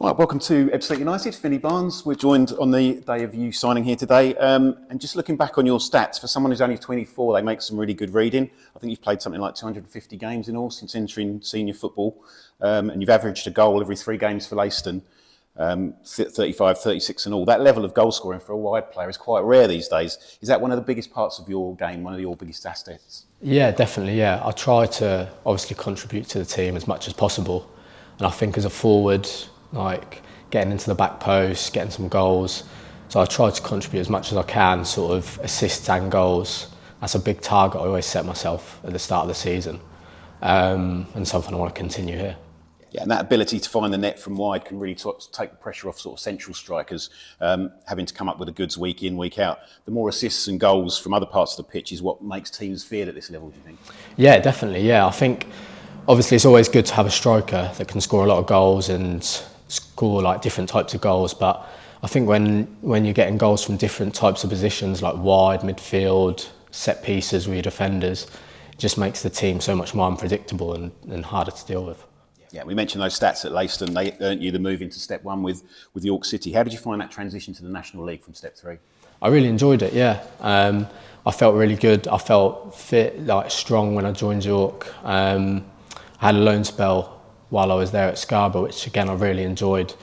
Right, welcome to Ebbsfleet United, Finlay Barnes. We're joined on the day of you signing here today. And just looking back on your stats, for someone who's only 24, they make some really good reading. I think you've played something like 250 games in all since entering senior football. And you've averaged a goal every 3 games for Leiston, 35, 36 and all. That level of goal scoring for a wide player is quite rare these days. Is that one of the biggest parts of your game, one of your biggest assets? Yeah, definitely, yeah. I try to obviously contribute to the team as much as possible. And I think as a forward, like getting into the back post, getting some goals. So I try to contribute as much as I can, sort of assists and goals. That's a big target I always set myself at the start of the season, and something I want to continue here. Yeah, and that ability to find the net from wide can really take the pressure off sort of central strikers, having to come up with the goods week in, week out. The more assists and goals from other parts of the pitch is what makes teams feared at this level, do you think? Yeah, definitely, yeah. I think obviously it's always good to have a striker that can score a lot of goals and score like different types of goals, but I think when you're getting goals from different types of positions like wide, midfield, set pieces with your defenders, it just makes the team so much more unpredictable and harder to deal with. Yeah, we mentioned those stats at Leiston. They earned you the move into Step 1 with York City. How did you find that transition to the National League from Step 3? I really enjoyed it, yeah. I felt really good. I felt fit, like strong when I joined York. I had a loan spell while I was there at Scarborough, which again I really enjoyed.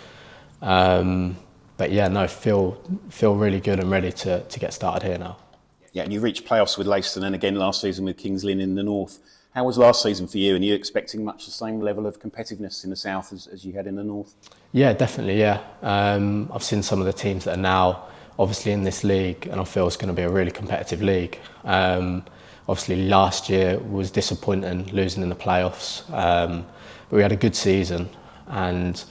But yeah, no, feel really good and ready to get started here now. Yeah, and you reached playoffs with Leiston and again last season with Kings Lynn in the north. How was last season for you? And are you expecting much the same level of competitiveness in the south as you had in the north? Yeah, definitely, yeah. I've seen some of the teams that are now obviously in this league, and I feel it's going to be a really competitive league. Obviously last year was disappointing, losing in the playoffs. But we had a good season, and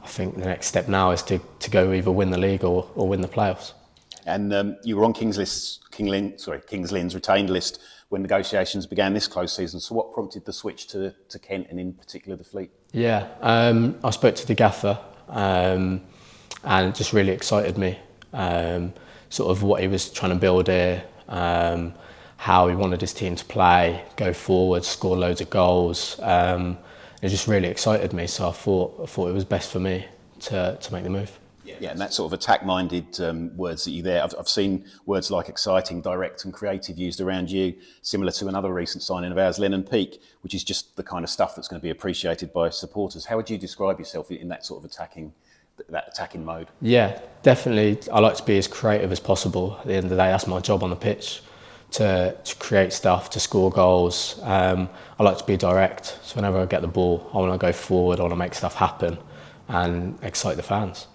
I think the next step now is to go either win the league or win the playoffs. And you were on Kings Lynn's retained list when negotiations began this close season. So what prompted the switch to Kent and in particular the Fleet? Yeah, I spoke to the gaffer, and it just really excited me. Sort of what he was trying to build here, how he wanted his team to play, go forward, score loads of goals. It just really excited me, so I thought it was best for me to make the move. Yeah, and that sort of attack-minded words that you there. I've seen words like exciting, direct and creative used around you, similar to another recent signing of ours, Lennon Peake, which is just the kind of stuff that's going to be appreciated by supporters. How would you describe yourself in that sort of attacking mode? Yeah, definitely. I like to be as creative as possible. At the end of the day, that's my job on the pitch. To create stuff, to score goals. I like to be direct, so whenever I get the ball, I want to go forward, I want to make stuff happen and excite the fans.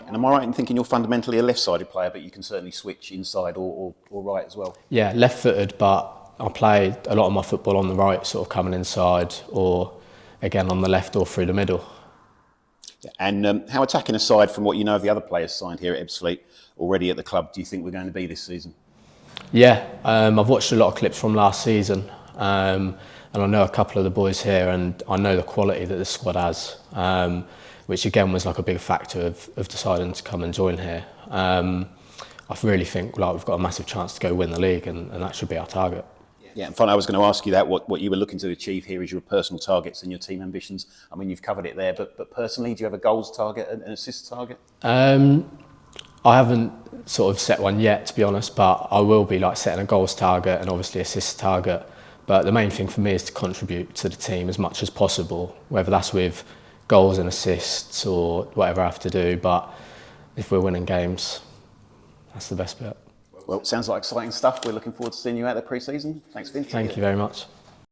And am I right in thinking you're fundamentally a left-sided player, but you can certainly switch inside or right as well? Yeah, left-footed, but I play a lot of my football on the right, sort of coming inside, or again on the left or through the middle. Yeah. And how attacking aside from what you know of the other players signed here at Ebbsfleet already at the club, do you think we're going to be this season? Yeah, I've watched a lot of clips from last season, and I know a couple of the boys here, and I know the quality that the squad has, which again was like a big factor of deciding to come and join here. I really think like we've got a massive chance to go win the league, and that should be our target. Yeah, and finally, I was going to ask you that, what you were looking to achieve here is your personal targets and your team ambitions. I mean, you've covered it there, but personally, do you have a goals target, an assist target? I haven't sort of set one yet, to be honest, but I will be like setting a goals target and obviously assist target. But the main thing for me is to contribute to the team as much as possible, whether that's with goals and assists or whatever I have to do. But if we're winning games, that's the best bit. Well, it sounds like exciting stuff. We're looking forward to seeing you out there pre-season. Thanks, Vin. Thank you very much.